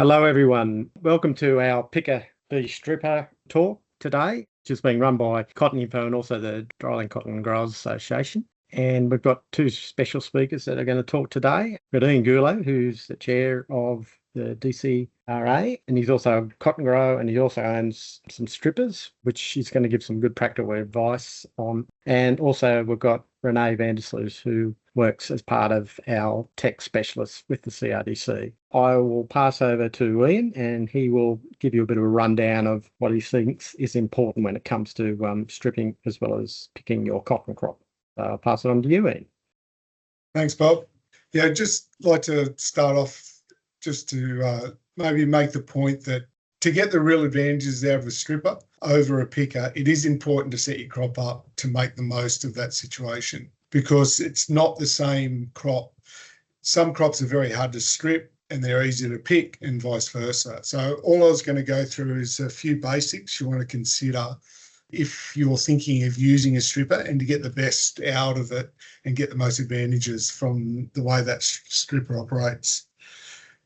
Hello everyone, welcome to our Picker the Stripper talk today, which is being run by CottonInfo and also the Dryland Cotton Growers Association. And we've got two special speakers that are going to talk today. René Gourley, who's the chair of the DCRA, and he's also a cotton grower and he also owns some strippers, which he's going to give some good practical advice on. And also we've got René van der Sluijs, who works as part of our tech specialist with the CRDC. I will pass over to Ian and he will give you a bit of a rundown of what he thinks is important when it comes to stripping as well as picking your cotton crop. I'll pass it on to you, Ian. Thanks, Bob. Yeah, I'd just like to start off just to maybe make the point that to get the real advantages out of a stripper over a picker, it is important to set your crop up to make the most of that situation, because it's not the same crop. Some crops are very hard to strip and they're easy to pick and vice versa. So all I was going to go through is a few basics you want to consider if you're thinking of using a stripper and to get the best out of it and get the most advantages from the way that stripper operates.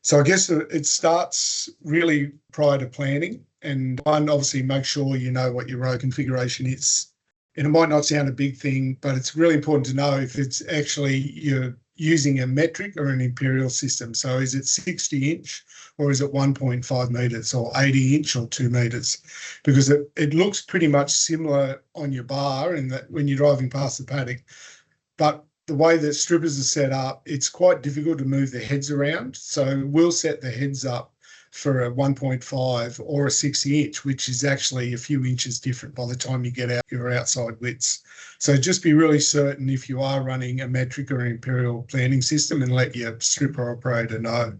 So I guess it starts really prior to planting, and one, obviously make sure you know what your row configuration is. And it might not sound a big thing, but it's really important to know if it's actually you're using a metric or an imperial system. So is it 60 inch or is it 1.5 metres or 80 inch or 2 metres? Because it looks pretty much similar on your bar in that when you're driving past the paddock, but the way that strippers are set up, it's quite difficult to move the heads around. So we'll set the heads up for a 1.5 or a 60 inch, which is actually a few inches different by the time you get out your outside widths. So just be really certain if you are running a metric or an imperial planting system and let your stripper operator know.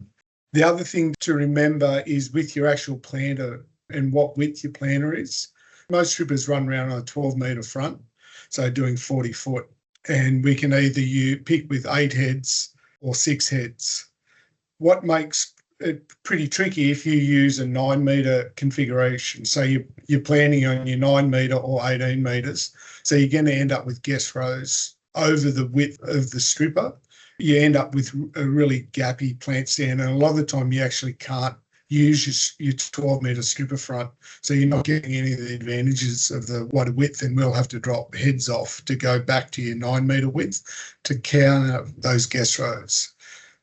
The other thing to remember is with your actual planter and what width your planter is. Most strippers run around on a 12 metre front, so doing 40 foot. And we can either pick with 8 heads or 6 heads. What makes it pretty tricky if you use a 9 metre configuration. So you're planning on your 9 metre or 18 metres. So you're going to end up with guess rows over the width of the stripper. You end up with a really gappy plant stand, and a lot of the time you actually can't use your 12 metre stripper front. So you're not getting any of the advantages of the wider width, and we'll have to drop heads off to go back to your 9 metre width to counter those guess rows.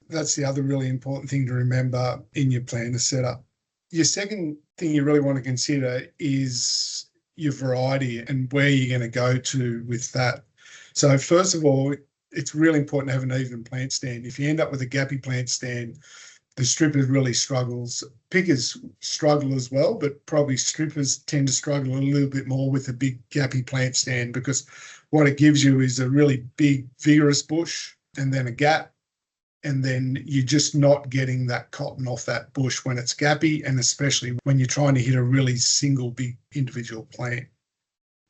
That's the other really important thing to remember in your planter setup. Your second thing you really want to consider is your variety and where you're going to go to with that. So first of all, it's really important to have an even plant stand. If you end up with a gappy plant stand, the stripper really struggles. Pickers struggle as well, but probably strippers tend to struggle a little bit more with a big gappy plant stand, because what it gives you is a really big, vigorous bush and then a gap, and then you're just not getting that cotton off that bush when it's gappy, and especially when you're trying to hit a really single big individual plant.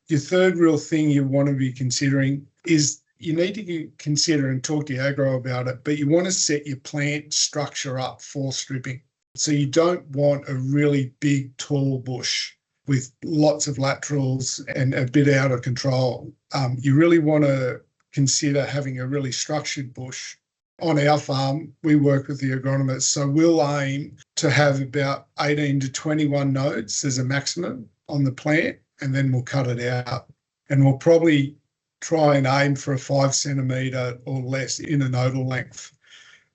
Your third real thing you want to be considering is you need to consider and talk to your aggro about it, but you want to set your plant structure up for stripping. So you don't want a really big, tall bush with lots of laterals and a bit out of control. You really want to consider having a really structured bush. On our farm, we work with the agronomists, so we'll aim to have about 18 to 21 nodes as a maximum on the plant, and then we'll cut it out. And we'll probably try and aim for a 5 centimetre or less in a nodal length.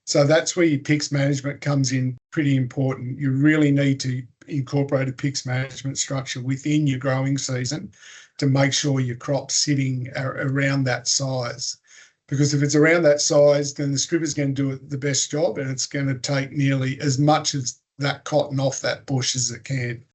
So that's where your PICS management comes in pretty important. You really need to incorporate a PICS management structure within your growing season to make sure your crop's sitting around that size. Because if it's around that size, then the stripper's going to do the best job, and it's going to take nearly as much as that cotton off that bush as it can.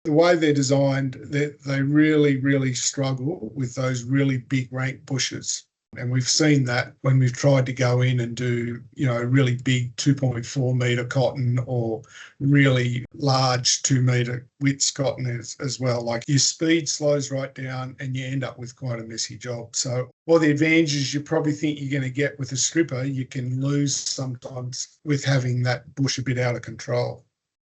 The way they're designed, they really, really struggle with those really big rank bushes. And we've seen that when we've tried to go in and do, really big 2.4 metre cotton or really large 2 metre widths cotton as well. Like your speed slows right down and you end up with quite a messy job. So all the advantages you probably think you're going to get with a stripper, you can lose sometimes with having that bush a bit out of control.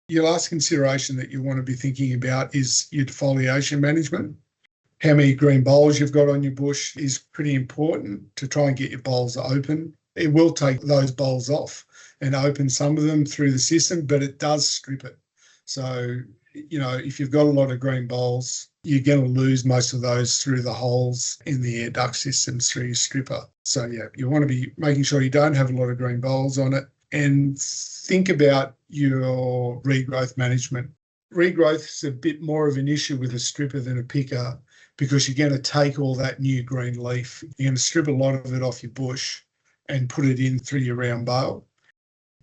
Your last consideration that you want to be thinking about is your defoliation management. How many green bolls you've got on your bush is pretty important to try and get your bolls open. It will take those bolls off and open some of them through the system, but it does strip it. So, if you've got a lot of green bowls, you're going to lose most of those through the holes in the air duct systems through your stripper. So, yeah, you want to be making sure you don't have a lot of green bowls on it, and think about your regrowth management. Regrowth is a bit more of an issue with a stripper than a picker, because you're going to take all that new green leaf, you're going to strip a lot of it off your bush and put it in through your round bale.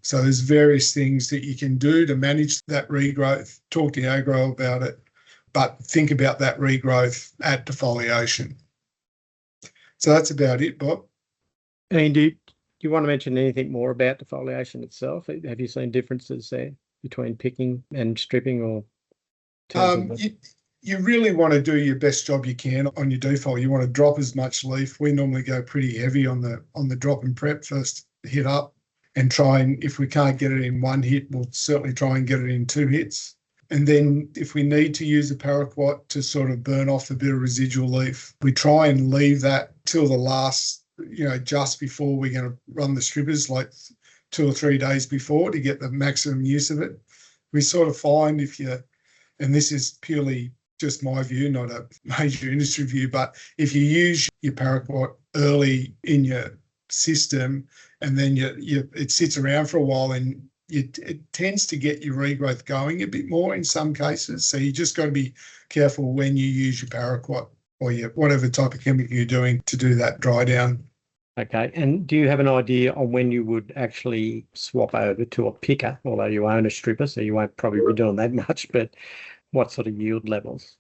So there's various things that you can do to manage that regrowth. Talk to your agro about it, but think about that regrowth at defoliation. So that's about it, Bob. And do you want to mention anything more about defoliation itself? Have you seen differences there between picking and stripping, or? You really want to do your best job you can on your defol. You want to drop as much leaf. We normally go pretty heavy on the drop and prep first hit up, and try, and if we can't get it in one hit, we'll certainly try and get it in 2 hits. And then if we need to use a paraquat to sort of burn off a bit of residual leaf, we try and leave that till the last, just before we're going to run the strippers, like 2 or 3 days before, to get the maximum use of it. We sort of find and this is purely just my view, not a major industry view, but if you use your paraquat early in your system, and then it sits around for a while, and it tends to get your regrowth going a bit more in some cases. So you just got to be careful when you use your paraquat or whatever type of chemical you're doing to do that dry down. Okay. And do you have an idea on when you would actually swap over to a picker, although you own a stripper, so you won't probably be doing that much, but what sort of yield levels?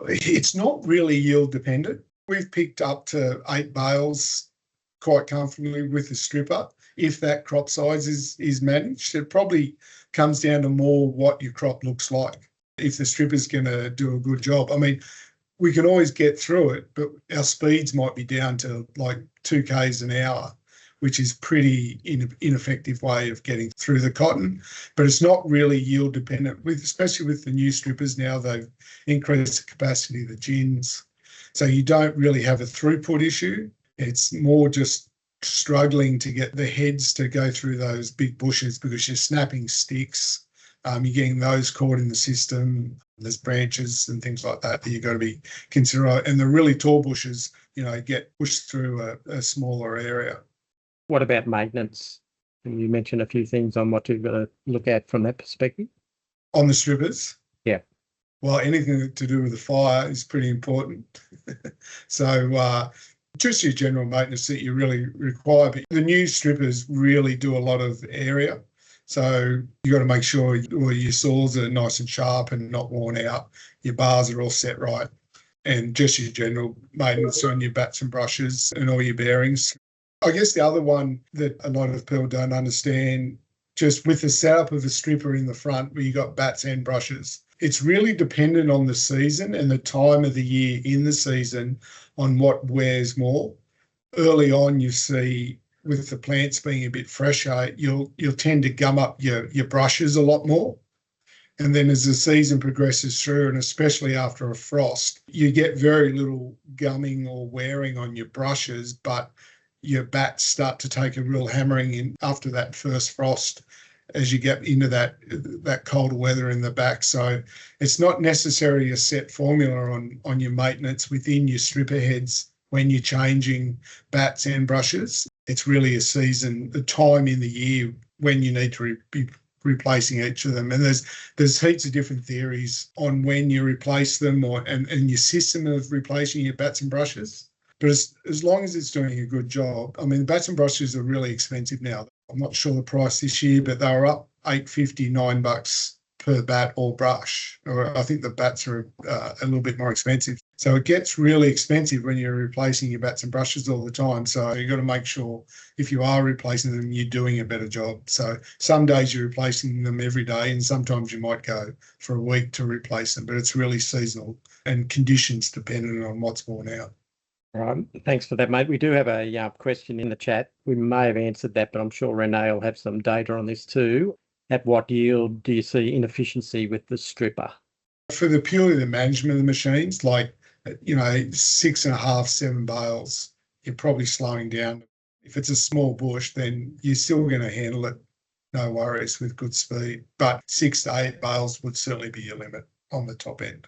It's not really yield dependent. We've picked up to 8 bales quite comfortably with the stripper. If that crop size is managed, it probably comes down to more what your crop looks like. If the stripper's going to do a good job, I mean, we can always get through it, but our speeds might be down to like 2 k's an hour, which is pretty ineffective way of getting through the cotton. But it's not really yield dependent, especially with the new strippers now. They've increased the capacity of the gins, so you don't really have a throughput issue. It's more just struggling to get the heads to go through those big bushes, because you're snapping sticks. You're getting those caught in the system. There's branches and things like that you've got to be considering. And the really tall bushes, get pushed through a smaller area. What about maintenance? You mentioned a few things on what you've got to look at from that perspective. On the strippers? Yeah. Well, anything to do with the fire is pretty important. So just your general maintenance that you really require. But the new strippers really do a lot of area. So you got to make sure all your saws are nice and sharp and not worn out. Your bars are all set right. And just your general maintenance on your bats and brushes and all your bearings. I guess the other one that a lot of people don't understand, just with the setup of a stripper in the front where you got bats and brushes, it's really dependent on the season and the time of the year in the season on what wears more. Early on, you see, with the plants being a bit fresher, you'll tend to gum up your brushes a lot more. And then as the season progresses through, and especially after a frost, you get very little gumming or wearing on your brushes, but your bats start to take a real hammering in after that first frost as you get into that colder weather in the back. So it's not necessarily a set formula on your maintenance within your stripper heads when you're changing bats and brushes. It's really a season, the time in the year when you need to be replacing each of them. And there's heaps of different theories on when you replace them and your system of replacing your bats and brushes. But as long as it's doing a good job, I mean, bats and brushes are really expensive now. I'm not sure the price this year, but they were up $8.50, $9 per bat or brush. Or I think the bats are a little bit more expensive. So it gets really expensive when you're replacing your bats and brushes all the time. So you've got to make sure if you are replacing them, you're doing a better job. So some days you're replacing them every day, and sometimes you might go for a week to replace them, but it's really seasonal and conditions dependent on what's worn out. All right. Thanks for that, mate. We do have a question in the chat. We may have answered that, but I'm sure René will have some data on this too. At what yield do you see inefficiency with the stripper? For purely the management of the machines, like 6.5, 7 bales, you're probably slowing down. If it's a small bush, then you're still going to handle it no worries with good speed. But 6 to 8 bales would certainly be your limit on the top end.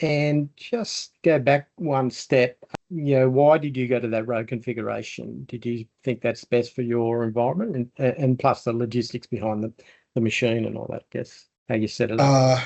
And just go back one step, why did you go to that row configuration? Did you think that's best for your environment and plus the logistics behind the machine and all that, I guess, how you set it up?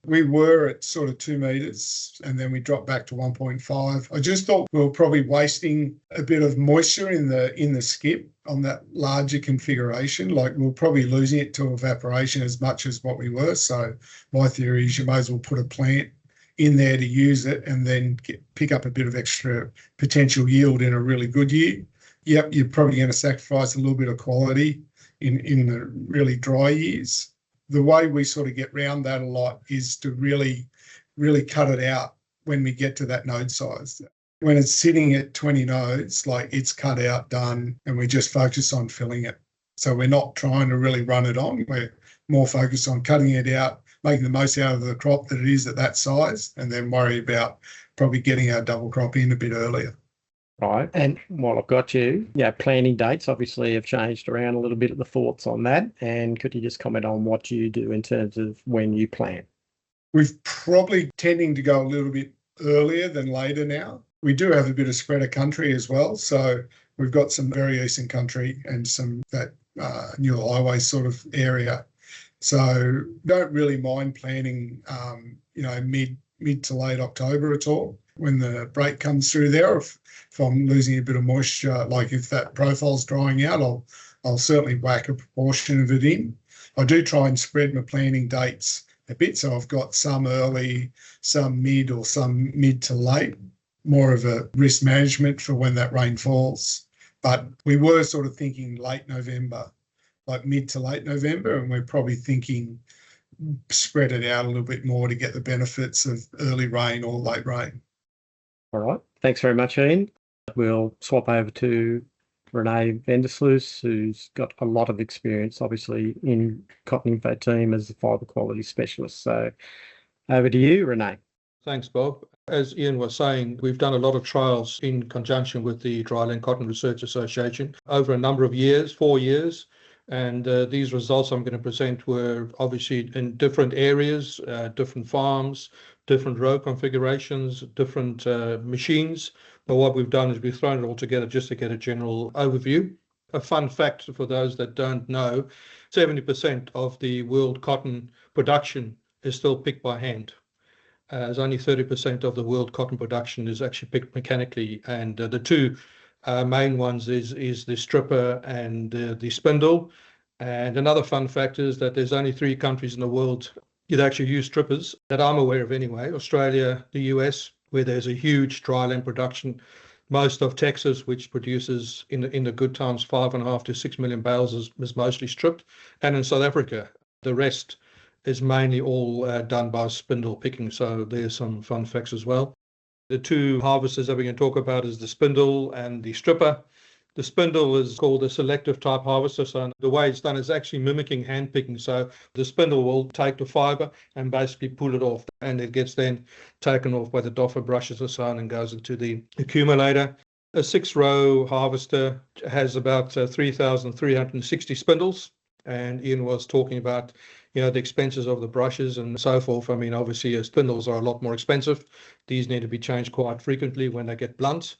We were at sort of 2 meters and then we dropped back to 1.5. I just thought we were probably wasting a bit of moisture in the skip on that larger configuration. Like we were probably losing it to evaporation as much as what we were. So my theory is you may as well put a plant in there to use it and then pick up a bit of extra potential yield in a really good year. Yep, you're probably going to sacrifice a little bit of quality in the really dry years. The way we sort of get round that a lot is to really, really cut it out when we get to that node size. When it's sitting at 20 nodes, like it's cut out, done, and we just focus on filling it. So we're not trying to really run it on. We're more focused on cutting it out, making the most out of the crop that it is at that size, and then worry about probably getting our double crop in a bit earlier. Right. And while I've got you, planting dates obviously have changed around a little bit of the thoughts on that. And could you just comment on what you do in terms of when you plant? We're probably tending to go a little bit earlier than later now. We do have a bit of spread of country as well. So we've got some very eastern country and some that new highway sort of area. So don't really mind planting, mid to late October at all. When the break comes through there, if I'm losing a bit of moisture, like if that profile's drying out, I'll certainly whack a proportion of it in. I do try and spread my planting dates a bit, so I've got some early, some mid, or some mid to late, more of a risk management for when that rain falls. But we were sort of thinking late November, like mid to late November, and we're probably thinking spread it out a little bit more to get the benefits of early rain or late rain. All right. Thanks very much, Ian. We'll swap over to René Sluijs, who's got a lot of experience, obviously, in CottonInfo team as a fibre quality specialist. So over to you, René. Thanks, Bob. As Ian was saying, we've done a lot of trials in conjunction with the Dryland Cotton Research Association over a number of years, 4 years. And these results I'm going to present were obviously in different areas, different farms, different row configurations, different machines. But what we've done is we've thrown it all together just to get a general overview. A fun fact for those that don't know, 70% of the world cotton production is still picked by hand. As only 30% of the world cotton production is actually picked mechanically. And the two main ones is the stripper and the spindle. And another fun fact is that there's only 3 countries in the world that actually use strippers that I'm aware of anyway: Australia, the US, where there's a huge dryland production. Most of Texas, which produces in the good times 5.5 to 6 million bales, is mostly stripped, and in South Africa, the rest is mainly all done by spindle picking. So there's some fun facts as well. The 2 harvesters that we can talk about is the spindle and the stripper. The spindle is called a selective type harvester. So the way it's done is actually mimicking hand picking. So the spindle will take the fibre and basically pull it off, and it gets then taken off by the doffer brushes or so on and goes into the accumulator. A 6-row harvester has about 3,360 spindles. And Ian was talking about, the expenses of the brushes and so forth. I mean, obviously, spindles are a lot more expensive. These need to be changed quite frequently when they get blunt.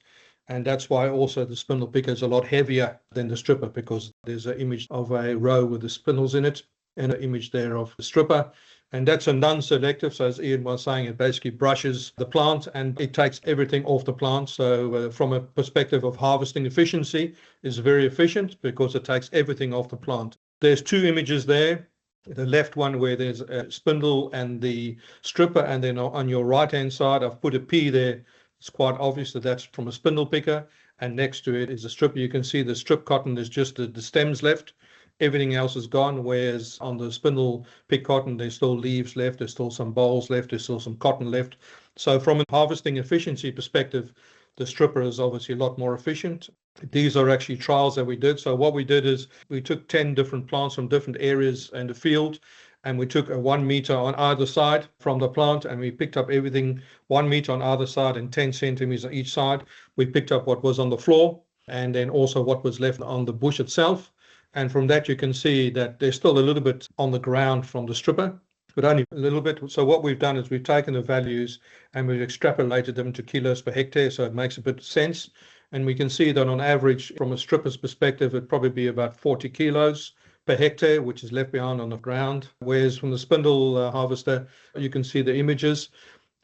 And that's why also the spindle picker is a lot heavier than the stripper, because there's an image of a row with the spindles in it and an image there of the stripper. And that's a non-selective. So as Ian was saying, it basically brushes the plant and it takes everything off the plant. So from a perspective of harvesting efficiency, it's very efficient because it takes everything off the plant. There's 2 images there. The left one where there's a spindle and the stripper, and then on your right-hand side, I've put a P there. It's quite obvious that that's from a spindle picker, and next to it is a stripper. You can see the strip cotton, there's just the stems left. Everything else is gone, whereas on the spindle pick cotton, there's still leaves left, there's still some bolls left, there's still some cotton left. So from a harvesting efficiency perspective, the stripper is obviously a lot more efficient. These are actually trials that we did. So what we did is we took 10 different plants from different areas in the field, and we took a 1 meter on either side from the plant, and we picked up everything 1 meter on either side and 10 centimeters on each side. We picked up what was on the floor and then also what was left on the bush itself. And from that, you can see that there's still a little bit on the ground from the stripper, but only a little bit. So what we've done is we've taken the values and we've extrapolated them to kilos per hectare, so it makes a bit of sense. And we can see that on average, from a stripper's perspective, it'd probably be about 40 kilos per hectare, which is left behind on the ground. Whereas from the spindle harvester, you can see the images,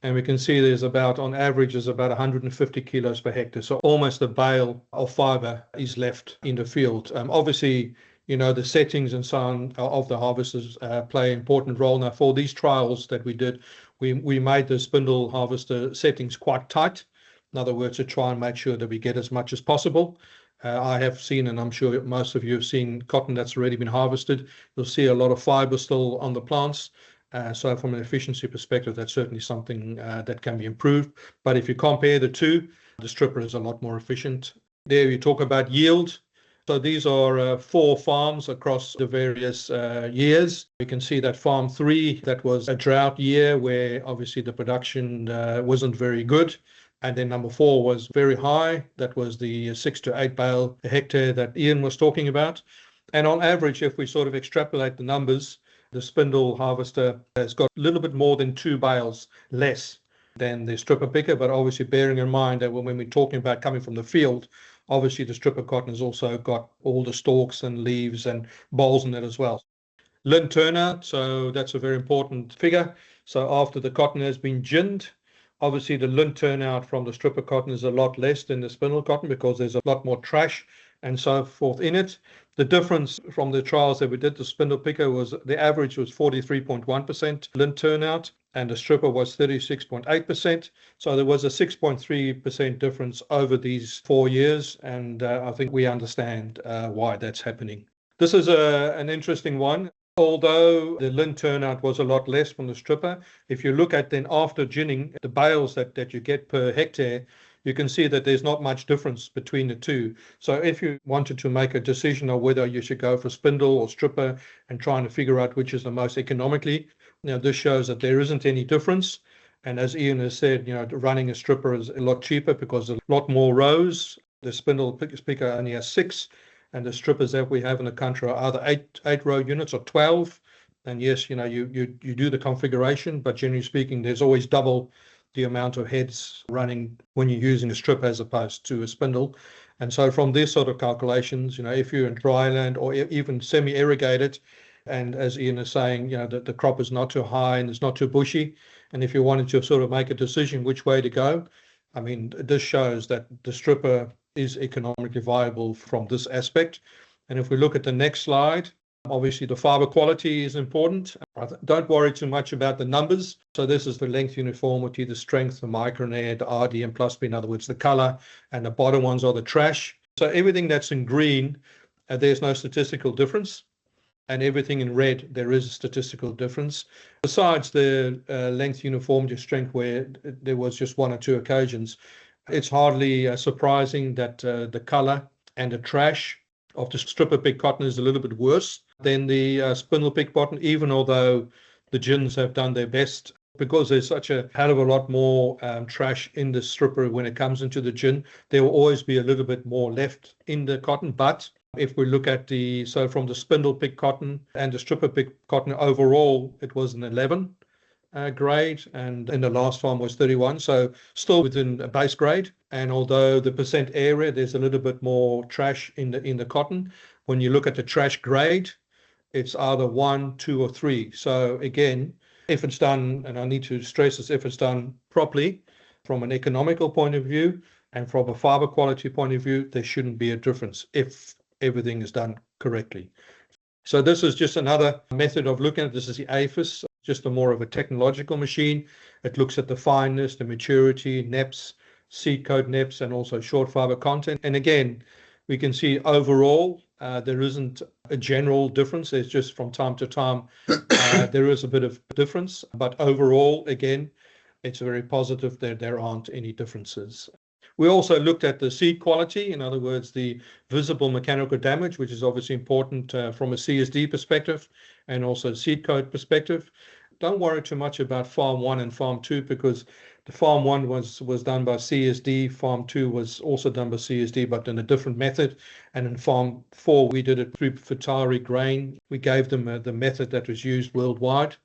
and we can see there's about, on average, is about 150 kilos per hectare. So almost a bale of fibre is left in the field. Obviously, you know, the settings and so on of the harvesters play an important role. Now, for these trials that we did, we made the spindle harvester settings quite tight. In other words, to try and make sure that we get as much as possible. I have seen, and I'm sure most of you have seen, cotton that's already been harvested. You'll see a lot of fibre still on the plants. So from an efficiency perspective, that's certainly something that can be improved. But if you compare the two, the stripper is a lot more efficient. There you talk about yield. So these are 4 farms across the various years. You can see that farm 3, that was a drought year where obviously the production wasn't very good. And then number 4 was very high. That was the 6 to 8 bale a hectare that Ian was talking about. And on average, if we sort of extrapolate the numbers, the spindle harvester has got a little bit more than 2 bales less than the stripper picker. But obviously bearing in mind that when we're talking about coming from the field, obviously the stripper cotton has also got all the stalks and leaves and bolls in it as well. Lint turnout, so that's a very important figure. So after the cotton has been ginned, obviously the lint turnout from the stripper cotton is a lot less than the spindle cotton because there's a lot more trash and so forth in it. The difference from the trials that we did, the spindle picker, was the average was 43.1% lint turnout and the stripper was 36.8%. So there was a 6.3% difference over these 4 years, and I think we understand why that's happening. This is an interesting one. Although the lint turnout was a lot less from the stripper, if you look at then after ginning, the bales that you get per hectare, you can see that there's not much difference between the two. So if you wanted to make a decision on whether you should go for spindle or stripper and trying to figure out which is the most economically, this shows that there isn't any difference. And as Ian has said, running a stripper is a lot cheaper because there's a lot more rows. The spindle picker only has 6. And the strippers that we have in the country are either 8 row units or 12. And yes, you do the configuration, but generally speaking, there's always double the amount of heads running when you're using a strip as opposed to a spindle. And so from these sort of calculations, if you're in dryland or even semi-irrigated, and as Ian is saying, that the crop is not too high and it's not too bushy, and if you wanted to sort of make a decision which way to go, I mean, this shows that the stripper is economically viable from this aspect. And if we look at the next slide, obviously the fibre quality is important. Don't worry too much about the numbers. So this is the length uniformity, the strength, the micronair, the RD and plus B, in other words, the colour, and the bottom ones are the trash. So everything that's in green, there's no statistical difference. And everything in red, there is a statistical difference. Besides the length uniformity strength, where there was just 1 or 2 occasions, it's hardly surprising that the colour and the trash of the stripper pick cotton is a little bit worse than the spindle pick cotton, even although the gins have done their best, because there's such a hell of a lot more trash in the stripper when it comes into the gin. There will always be a little bit more left in the cotton, but if we look at so from the spindle pick cotton and the stripper pick cotton overall, it was an 11 grade, and in the last farm was 31, so still within a base grade. And although the percent area, there's a little bit more trash in the cotton, when you look at the trash grade, it's either 1, 2 or 3. So again, if it's done, and I need to stress this, if it's done properly from an economical point of view and from a fibre quality point of view, there shouldn't be a difference if everything is done correctly. So this is just another method of looking at this. Is the APHIS, just a more of a technological machine. It looks at the fineness, the maturity, NEPs, seed coat NEPs, and also short fibre content. And again, we can see overall there isn't a general difference. There's just from time to time there is a bit of difference, but overall, again, it's very positive that there aren't any differences. We also looked at the seed quality, in other words, the visible mechanical damage, which is obviously important from a CSD perspective and also seed coat perspective. don't worry too much about Farm 1 and Farm 2, because the Farm 1 was done by CSD, Farm 2 was also done by CSD, but in a different method. And in Farm 4, we did it through Fibre grain. We gave them the method that was used worldwide.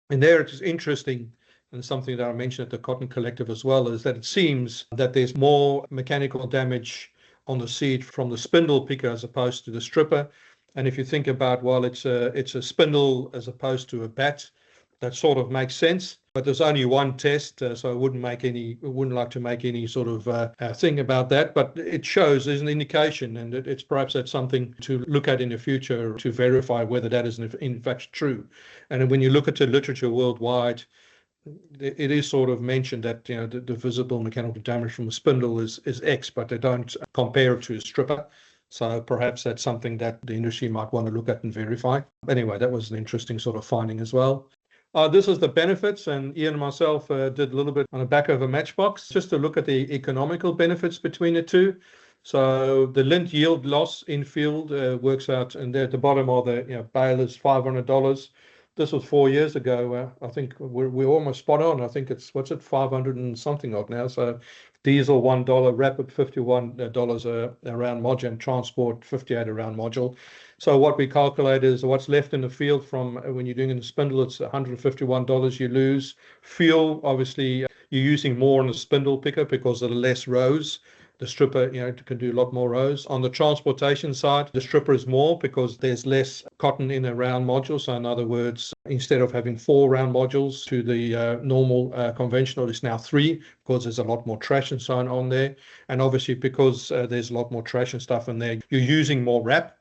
And there it is interesting, and something that I mentioned at the Cotton Collective as well, is that it seems that there's more mechanical damage on the seed from the spindle picker as opposed to the stripper. And if you think about, well, it's a spindle as opposed to a bat, that sort of makes sense. But there's only one test, so I wouldn't like to make any sort of thing about that. But it shows there's an indication, and it's perhaps that's something to look at in the future to verify whether that is in fact true. And when you look at the literature worldwide, it is sort of mentioned that the visible mechanical damage from a spindle is X, but they don't compare it to a stripper. So perhaps that's something that the industry might want to look at and verify. Anyway, that was an interesting sort of finding as well. This is the benefits, and Ian and myself did a little bit on the back of a matchbox just to look at the economical benefits between the two. So the Lint yield loss in field works out, and there at the bottom are the bale is $500. This was 4 years ago. I think we're almost spot on. I think it's 500 and something odd now. So diesel $1, rapid $51 a round module, and transport 58 a round module. So what we calculate is what's left in the field from when you're doing in the spindle, it's $151 you lose. Fuel, obviously, you're using more on the spindle picker because of the less rows. The stripper, can do a lot more rows. On the transportation side, the stripper is more because there's less cotton in a round module. So in other words, instead of having 4 round modules to the normal conventional, it's now 3 because there's a lot more trash and so on there. And obviously because there's a lot more trash and stuff in there, you're using more wrap.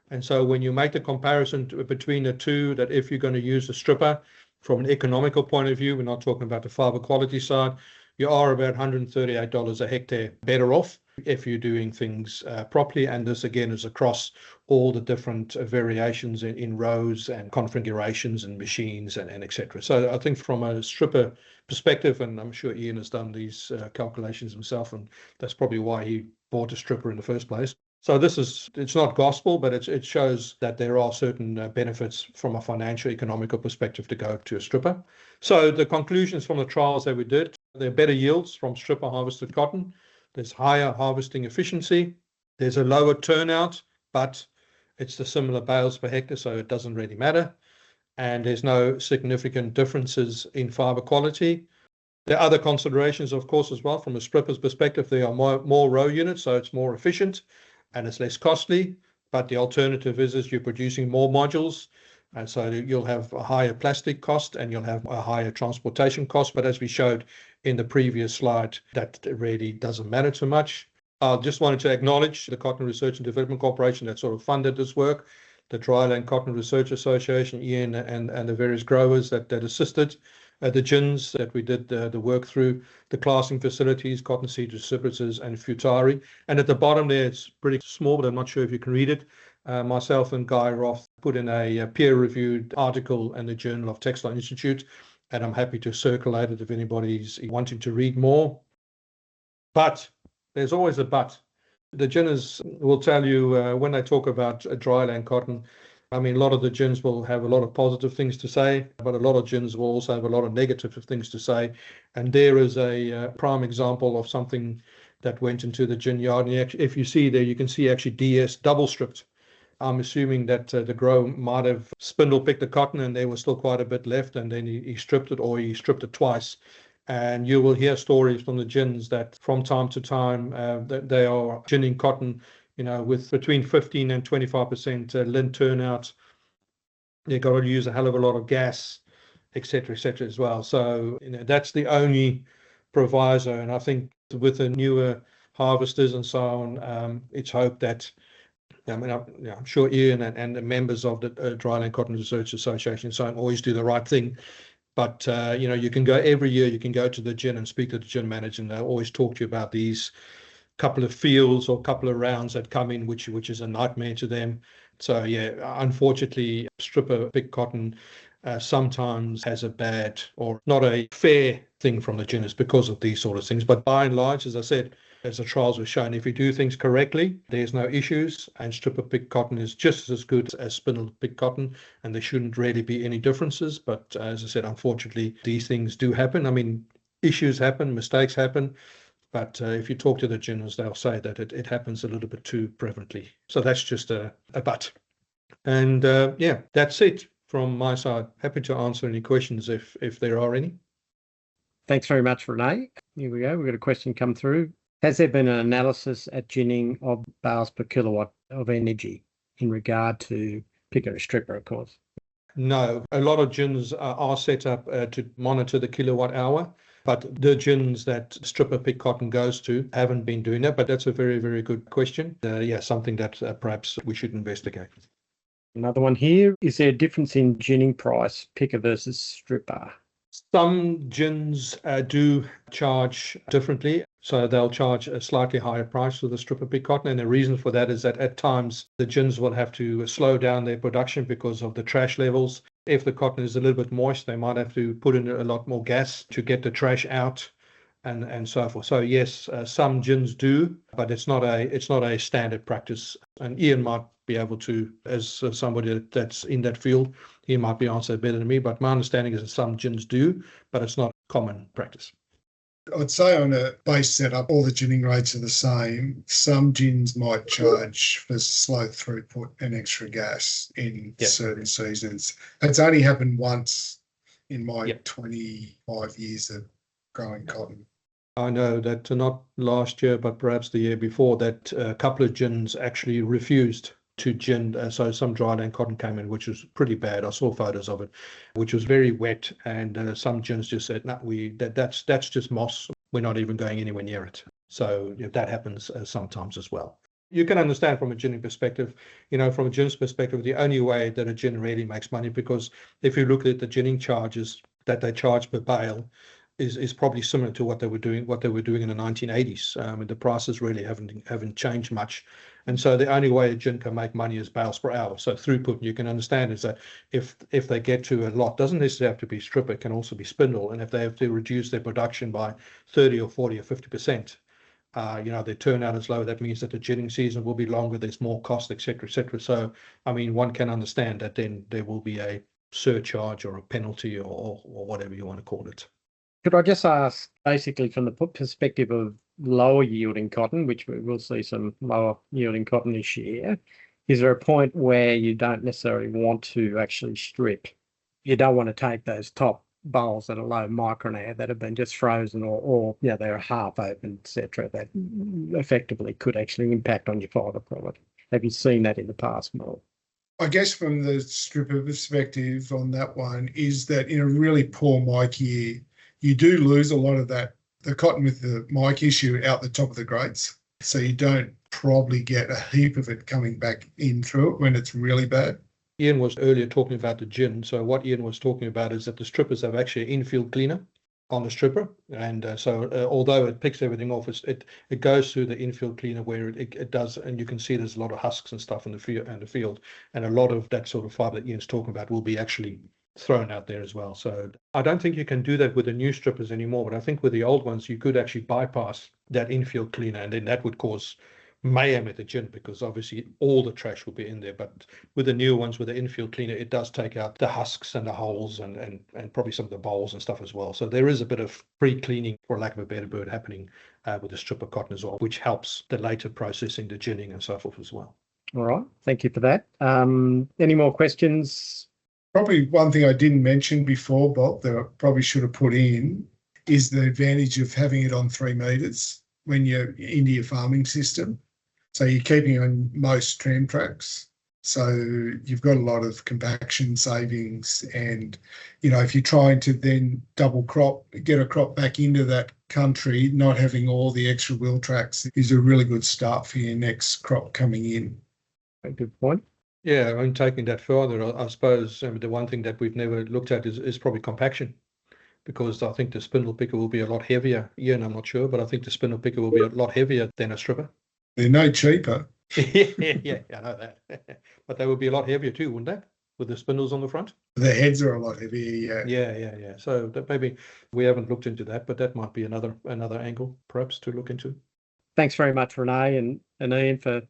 And so when you make the comparison between the two, that if you're going to use the stripper from an economical point of view, we're not talking about the fibre quality side, you are about $138 a hectare better off if you're doing things properly. And this again is across all the different variations in rows and configurations and machines and etc. So I think from a stripper perspective, and I'm sure Ian has done these calculations himself, and that's probably why he bought a stripper in the first place. So it's not gospel, but it shows that there are certain benefits from a financial, economical perspective to go to a stripper. So the conclusions from the trials that we did, there are better yields from stripper harvested cotton. There's higher harvesting efficiency. There's a lower turnout, but it's the similar bales per hectare, so it doesn't really matter. And there's no significant differences in fibre quality. There are other considerations, of course, as well. From a stripper's perspective, there are more row units, so it's more efficient and it's less costly. But the alternative is you're producing more modules, and so you'll have a higher plastic cost and you'll have a higher transportation cost. But as we showed in the previous slide, that really doesn't matter too much. I just wanted to acknowledge the Cotton Research and Development Corporation that sort of funded this work, the Dryland Cotton Research Association, Ian, and the various growers that assisted, the gins that we did the work through, the classing facilities, cottonseed distributors, and Futari. And at the bottom there, it's pretty small, but I'm not sure if you can read it. Myself and Guy Roth put in a peer-reviewed article in the Journal of Textile Institute, and I'm happy to circulate it if anybody's wanting to read more. But there's always a but. The ginners will tell you when they talk about dryland cotton, I mean, a lot of the gins will have a lot of positive things to say, but a lot of gins will also have a lot of negative things to say. And there is a prime example of something that went into the gin yard. And if you see there, you can see actually DS double stripped. I'm assuming that the grower might have spindle picked the cotton and there was still quite a bit left, and then he stripped it, or he stripped it twice. And you will hear stories from the gins that from time to time that they are ginning cotton, with between 15 and 25% lint turnout. They've got to use a hell of a lot of gas, etc., as well. So that's the only proviso. And I think with the newer harvesters and so on, it's hoped that, I'm sure Ian and the members of the Dryland Cotton Research Association and so on always do the right thing. But, you can go every year, you can go to the gin and speak to the gin manager, and they'll always talk to you about these couple of fields or couple of rounds that come in, which is a nightmare to them. So, yeah, unfortunately, stripper big cotton sometimes has a bad or not a fair thing from the ginners because of these sort of things. But by and large, as I said, as the trials have shown, if you do things correctly, there's no issues, and stripper pick cotton is just as good as spindle pick cotton, and there shouldn't really be any differences. But as I said, unfortunately, these things do happen. I mean, issues happen, mistakes happen, but if you talk to the ginners, they'll say that it happens a little bit too prevalently. So that's just a but. And yeah, that's it from my side. Happy to answer any questions if there are any. Thanks very much, René. Here we go. We've got a question come through. Has there been an analysis at ginning of bales per kilowatt of energy in regard to picker and stripper, of course? No, a lot of gins are set up to monitor the kilowatt hour, but the gins that stripper pick cotton goes to haven't been doing that. But that's a very, very good question. Yeah, something that perhaps we should investigate. Another one here. Is there a difference in ginning price, picker versus stripper? Some gins do charge differently. So they'll charge a slightly higher price for the stripper pick cotton. And the reason for that is that at times the gins will have to slow down their production because of the trash levels. If the cotton is a little bit moist, they might have to put in a lot more gas to get the trash out and so forth. So yes, some gins do, but it's not a standard practice. And Ian might be able to, as somebody that's in that field, he might be answered better than me. But my understanding is that some gins do, but it's not common practice. I'd say on a base setup, all the ginning rates are the same. Some gins might charge for slow throughput and extra gas in certain seasons. It's only happened once in my 25 years of growing cotton. I know that not last year, but perhaps the year before, that a couple of gins actually refused to gin. So some dryland cotton came in, which was pretty bad. I saw photos of it, which was very wet, and some gins just said, "No, that's just moss. We're not even going anywhere near it." So that happens sometimes as well. You can understand from a ginning perspective, from a gin's perspective, the only way that a gin really makes money, because if you look at the ginning charges that they charge per bale, is probably similar to what they were doing in the 1980s. The prices really haven't changed much. And so the only way a gin can make money is bales per hour. So throughput, you can understand, is that if they get to a lot, doesn't necessarily have to be stripper, it can also be spindle. And if they have to reduce their production by 30 or 40 or 50%, their turnout is low. That means that the ginning season will be longer. There's more cost, etc., etc. So, one can understand that then there will be a surcharge or a penalty or whatever you want to call it. Could I just ask, basically from the perspective of lower yielding cotton, which we will see some lower yielding cotton this year, is there a point where you don't necessarily want to actually strip? You don't want to take those top bales that are low micron air that have been just frozen or they're half open, etc., that effectively could actually impact on your fibre quality. Have you seen that in the past more? I guess from the stripper perspective on that one is that in a really poor mic year, you do lose a lot of the cotton with the mic issue out the top of the grates. So you don't probably get a heap of it coming back in through it when it's really bad. Ian was earlier talking about the gin. So what Ian was talking about is that the strippers have actually an infield cleaner on the stripper. And so although it picks everything off, it goes through the infield cleaner where it does, and you can see there's a lot of husks and stuff in the field. And a lot of that sort of fibre that Ian's talking about will be actually thrown out there as well. So I don't think you can do that with the new strippers anymore, but I think with the old ones you could actually bypass that infield cleaner, and then that would cause mayhem at the gin, because obviously all the trash will be in there. But with the new ones, with the infield cleaner, it does take out the husks and the holes and probably some of the bowls and stuff as well. So there is a bit of pre-cleaning, for lack of a better word, happening with the stripper cotton as well, which helps the later processing, the ginning and so forth as well. All right, thank you for that. Any more questions? Probably one thing I didn't mention before, Bob, that I probably should have put in, is the advantage of having it on 3 metres when you're into your farming system. So you're keeping on most tram tracks. So you've got a lot of compaction savings. And, if you're trying to then double crop, get a crop back into that country, not having all the extra wheel tracks is a really good start for your next crop coming in. A good point. Yeah, I'm taking that further. I suppose the one thing that we've never looked at is probably compaction, because I think the spindle picker will be a lot heavier. Ian, I'm not sure, but I think the spindle picker will be a lot heavier than a stripper. They're no cheaper. yeah, I know that. But they would be a lot heavier too, wouldn't they? with the spindles on the front. The heads are a lot heavier, yeah. Yeah. So that maybe we haven't looked into that, but that might be another angle perhaps to look into. Thanks very much, René and Ian, for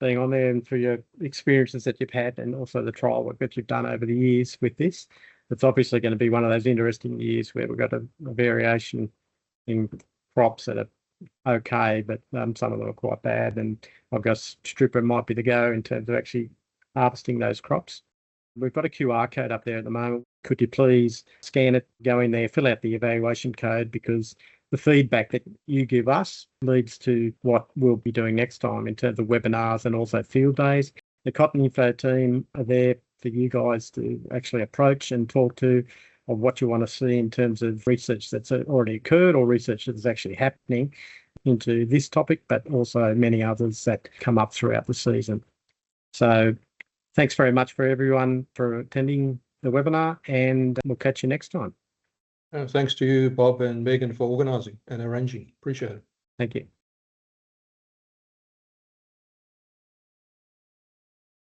being on there and for your experiences that you've had and also the trial work that you've done over the years with this. It's obviously going to be one of those interesting years where we've got a variation in crops that are okay, but some of them are quite bad. And I've got stripper might be the go in terms of actually harvesting those crops. We've got a QR code up there at the moment. Could you please scan it, go in there, fill out the evaluation code, because the feedback that you give us leads to what we'll be doing next time in terms of webinars and also field days. The CottonInfo team are there for you guys to actually approach and talk to of what you want to see in terms of research that's already occurred or research that's actually happening into this topic, but also many others that come up throughout the season. So thanks very much for everyone for attending the webinar, and we'll catch you next time. Thanks to you, Bob and Megan, for organising and arranging. Appreciate it. Thank you.